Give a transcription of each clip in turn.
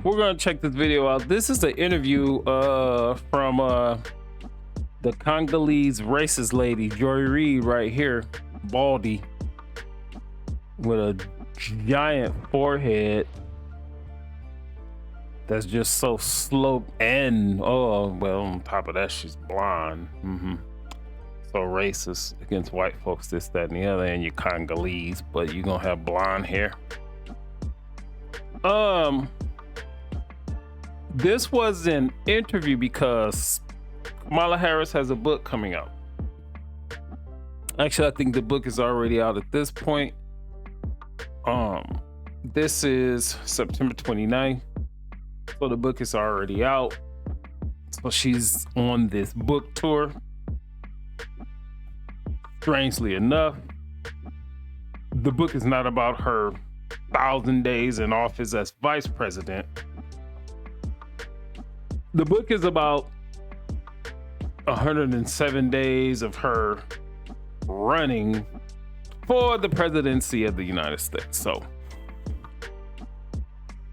we're gonna check this video out. This is an interview from the Congolese racist lady, Joy Reid, right here, baldy, with a giant forehead that's just so sloped, and on top of that, she's blonde. So racist against white folks, this, that, and the other, and you're Congolese, but you're gonna have blonde hair. This was an interview because Kamala Harris has a book coming out. Actually, I think the book is already out at this point. This is September 29th, so the book is already out. So she's on this book tour. Strangely enough, the book is not about her 1,000 days in office as vice president. The book is about 107 days of her running for the presidency of the United States. So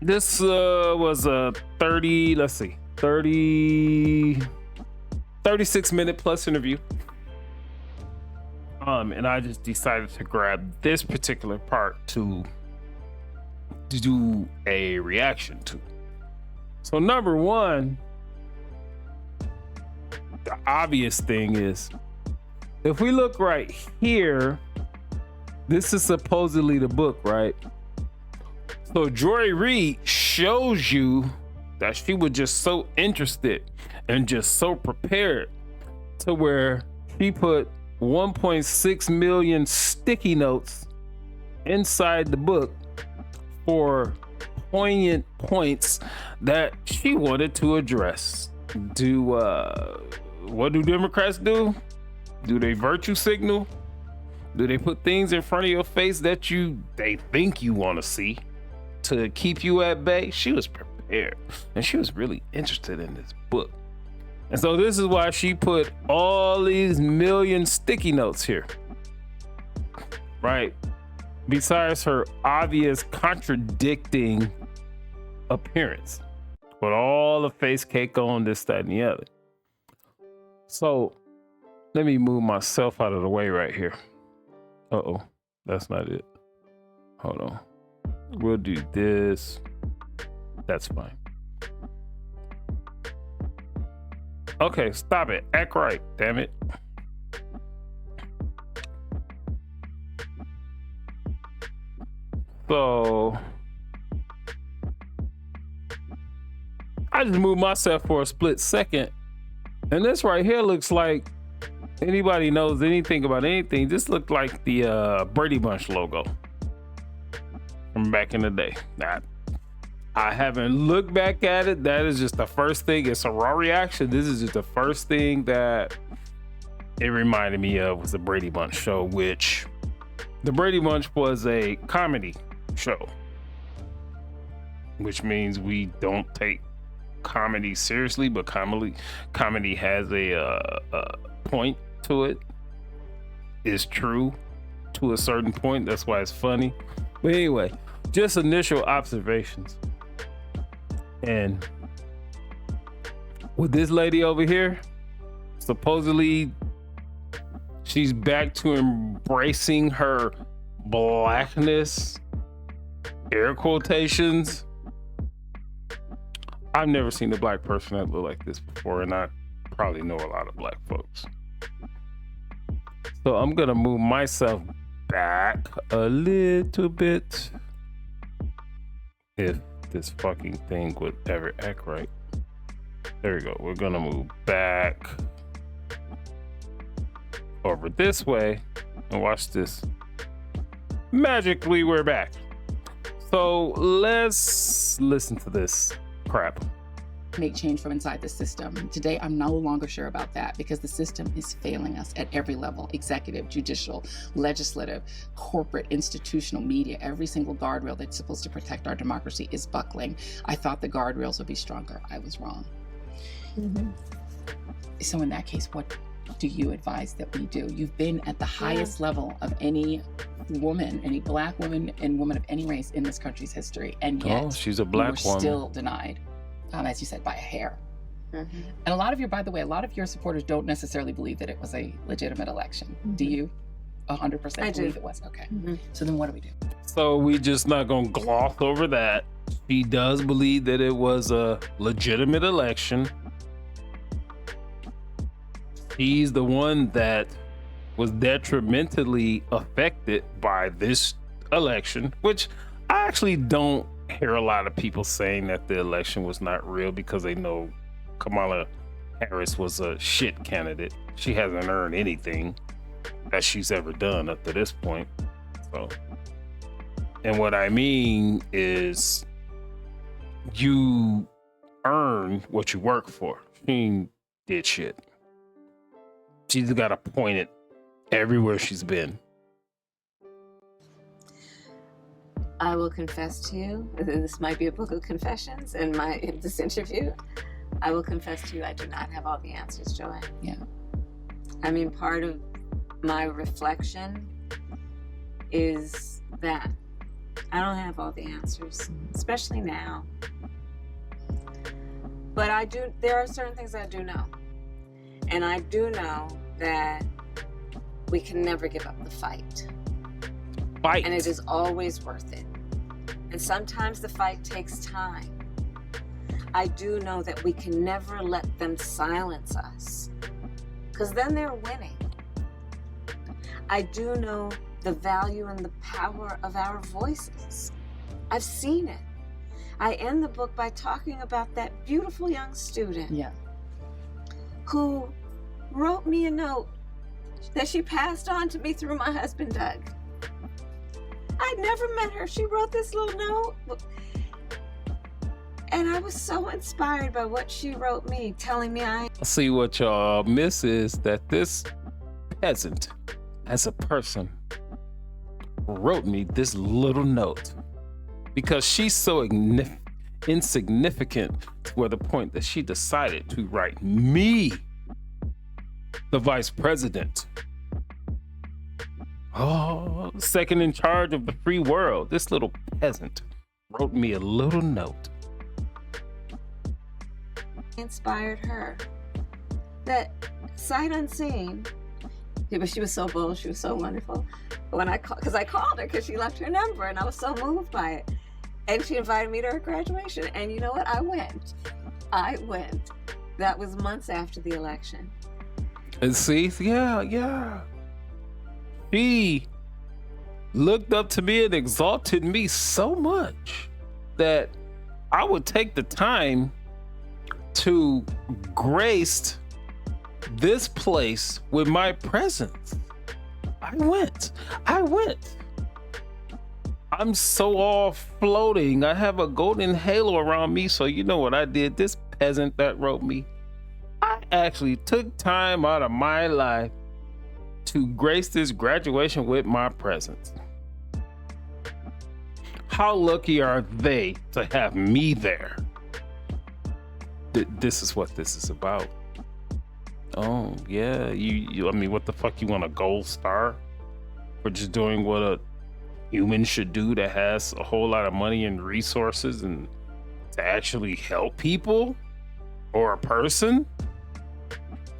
this was a 36 minute plus interview. And I just decided to grab this particular part to do a reaction to. So number one, the obvious thing is, if we look right here, this is supposedly the book, right? So Joy Reid shows you that she was just so interested and just so prepared to where she put 1.6 million sticky notes inside the book for poignant points that she wanted to address. What do Democrats do? Do they virtue signal? Do they put things in front of your face that they think you want to see to keep you at bay? She was prepared, and she was really interested in this book. And so this is why she put all these million sticky notes here, right? Besides her obvious contradicting appearance, with all the face cake on, this, that, and the other. So let me move myself out of the way right here. That's not it. Hold on. We'll do this. That's fine. Okay, stop it. Act right, damn it. So I just moved myself for a split second, and this right here looks like, anybody knows anything about anything, this looked like the Brady Bunch logo from back in the day. I haven't looked back at it. That is just the first thing. It's a raw reaction. This is just the first thing that it reminded me of, was the Brady Bunch show, which the Brady Bunch was a comedy show, which means we don't take comedy seriously, but comedy has a point to it. It's true to a certain point. That's why it's funny. But anyway, just initial observations. And with this lady over here, supposedly she's back to embracing her blackness, air quotations. I've never seen a black person that look like this before, and I probably know a lot of black folks. So I'm gonna move myself back a little bit, if this fucking thing would ever act right. There we go. We're gonna move back over this way, and watch this. Magically, we're back. So let's listen to this crap. Make change from inside the system. Today, I'm no longer sure about that, because the system is failing us at every level: executive, judicial, legislative, corporate, institutional, media. Every single guardrail that's supposed to protect our democracy is buckling. I thought the guardrails would be stronger. I was wrong. So in that case, what do you advise that we do? You've been at the highest level of any woman, any black woman and woman of any race in this country's history, and yet she's a black we're woman. still denied, as you said, by a hair. Mm-hmm. And by the way, a lot of your supporters don't necessarily believe that it was a legitimate election. Do you? 100% believe it was? Okay. Mm-hmm. So then what do we do? So we just not gonna gloss over that. She does believe that it was a legitimate election. She's the one that was detrimentally affected by this election, which I actually don't hear a lot of people saying that the election was not real because they know Kamala Harris was a shit candidate. She hasn't earned anything that she's ever done up to this point. So, and what I mean is you earn what you work for. She did shit. She's got appointed everywhere she's been. I will confess to you, this might be a book of confessions in this interview. I will confess to you, I do not have all the answers, Joy. Yeah. I mean, part of my reflection is that I don't have all the answers, especially now. But there are certain things I do know. And I do know that we can never give up the fight. Fight. And it is always worth it. And sometimes the fight takes time. I do know that we can never let them silence us, because then they're winning. I do know the value and the power of our voices. I've seen it. I end the book by talking about that beautiful young student who wrote me a note that she passed on to me through my husband, Doug. I'd never met her. She wrote this little note. And I was so inspired by what she wrote me, telling me See, what y'all miss is that this peasant, as a person, wrote me this little note because she's so insignificant to the point that she decided to write me, the vice president. Oh, second in charge of the free world. This little peasant wrote me a little note. Inspired her. That sight unseen. But she was so bold. She was so wonderful. When I called her because she left her number, and I was so moved by it. And she invited me to her graduation. And you know what? I went. That was months after the election. And see, yeah. She looked up to me and exalted me so much that I would take the time to grace this place with my presence. I went. I'm so all floating. I have a golden halo around me. So you know what I did? This peasant that wrote me, I actually took time out of my life to grace this graduation with my presence. How lucky are they to have me there? This is what this is about. Oh yeah, you I mean, what the fuck, you want a gold star for just doing what a human should do that has a whole lot of money and resources and to actually help people or a person?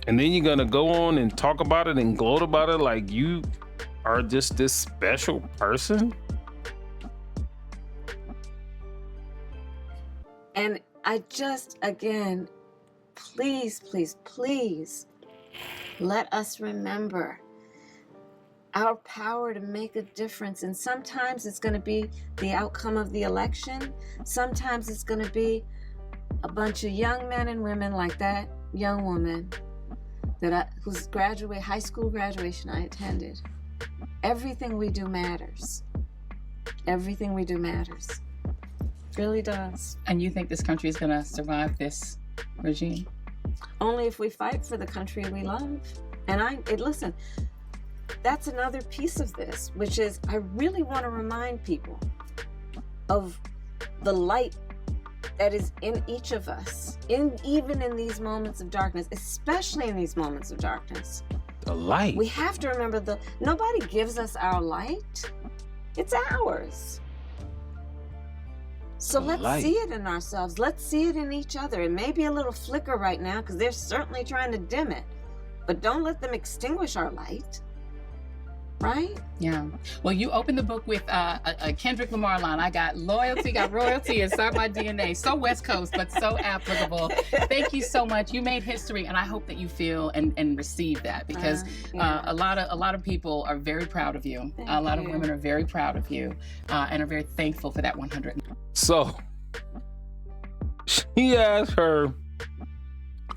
And then you're gonna go on and talk about it and gloat about it like you are just this special person? And I just, again, please let us remember our power to make a difference. And sometimes it's going to be the outcome of the election. Sometimes it's going to be a bunch of young men and women like that young woman whose high school graduation I attended. Everything we do matters. Everything we do matters. Really does. And you think this country is going to survive this regime? Only if we fight for the country we love. And listen, that's another piece of this, which is I really want to remind people of the light that is in each of us, even in these moments of darkness, especially in these moments of darkness. The light. We have to remember nobody gives us our light. It's ours. So let's see it in ourselves. Let's see it in each other. It may be a little flicker right now because they're certainly trying to dim it, but don't let them extinguish our light. Right? Yeah. Well, you opened the book with a Kendrick Lamar line. I got loyalty, got royalty, inside my DNA. So West Coast, but so applicable. Thank you so much. You made history, and I hope that you feel and receive that, because a lot of people are very proud of you. A lot of women are very proud of you, and are very thankful for that 100. So she asked her,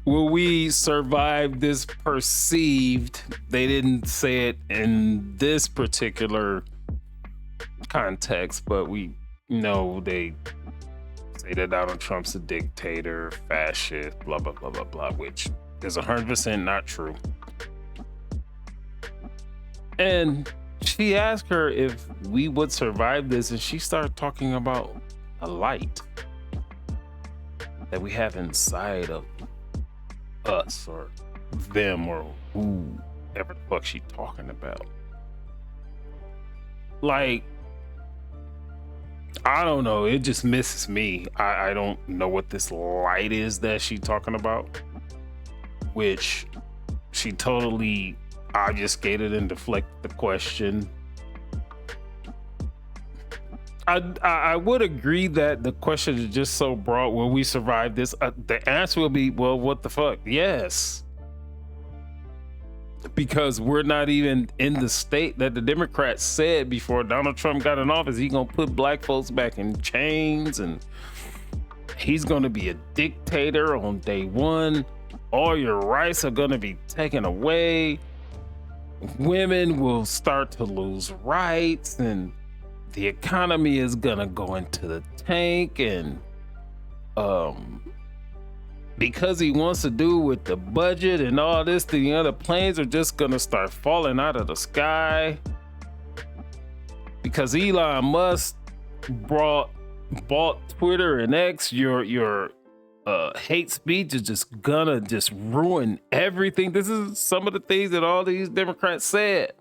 will we survive this perceived, they didn't say it in this particular context, but we know they say that Donald Trump's a dictator, fascist, blah, blah, blah, blah, blah, which is 100% not true. And she asked her if we would survive this, and she started talking about a light that we have inside of us or them or whoever the fuck she talking about. Like, I don't know, it just misses me. I don't know what this light is that she talking about, which she totally obfuscated and deflected the question. I would agree that the question is just so broad. Will we survive this? The answer will be, well, what the fuck? Yes. Because we're not even in the state that the Democrats said before Donald Trump got in office. He's going to put black folks back in chains, and he's going to be a dictator on day one. All your rights are going to be taken away. Women will start to lose rights, and the economy is gonna go into the tank, and because he wants to do with the budget and all this, the other planes are just gonna start falling out of the sky because Elon Musk bought Twitter and X. Your hate speech is just gonna ruin everything. This is some of the things that all these Democrats said.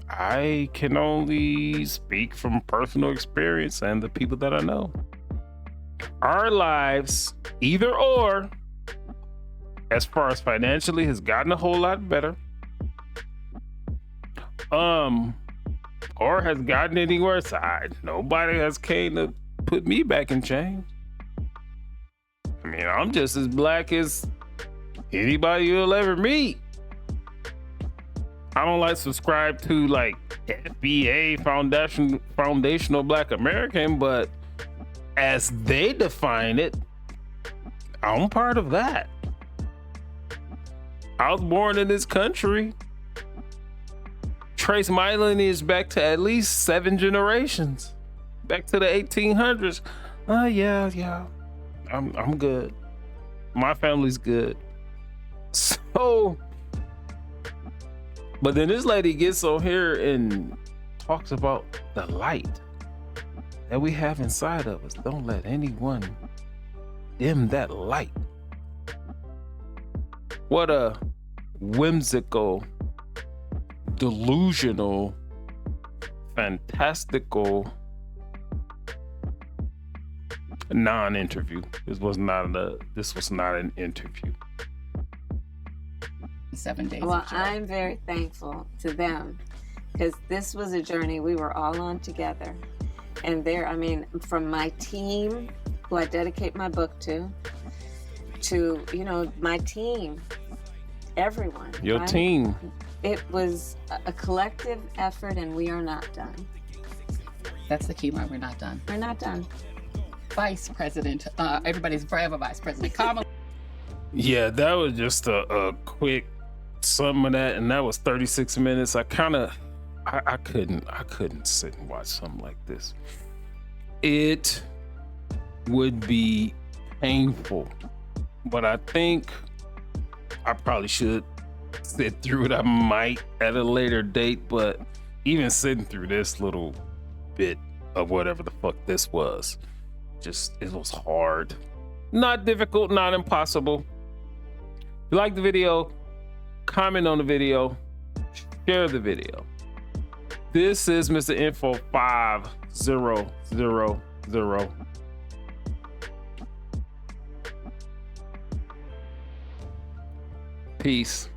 I can only speak from personal experience and the people that I know. Our lives, either or, as far as financially, has gotten a whole lot better. Or has gotten any worse. Nobody has came to put me back in chains. I mean, I'm just as black as anybody you'll ever meet. I don't like subscribe to like FBA Foundational Black American, but as they define it, I'm part of that. I was born in this country. Trace my lineage back to at least 7 generations, back to the 1800s. Yeah, I'm good. My family's good. So. But then this lady gets on here and talks about the light that we have inside of us. Don't let anyone dim that light. What a whimsical, delusional, fantastical non-interview. This was not an interview. 7 days. Well, I'm very thankful to them, because this was a journey we were all on together. And from my team, who I dedicate my book to my team, everyone. Your team. It was a collective effort, and we are not done. That's the key line. We're not done. We're not done. Vice President, everybody's forever Vice President Kamala. Yeah, that was just a quick sum of that, and that was 36 minutes. I couldn't sit and watch something like this. It would be painful, but I think I probably should sit through it. I might at a later date, but even sitting through this little bit of whatever the fuck this was, it was hard. Not difficult, not impossible. you like the video, comment on the video, share the video. This is Mr. Info 5000. Peace.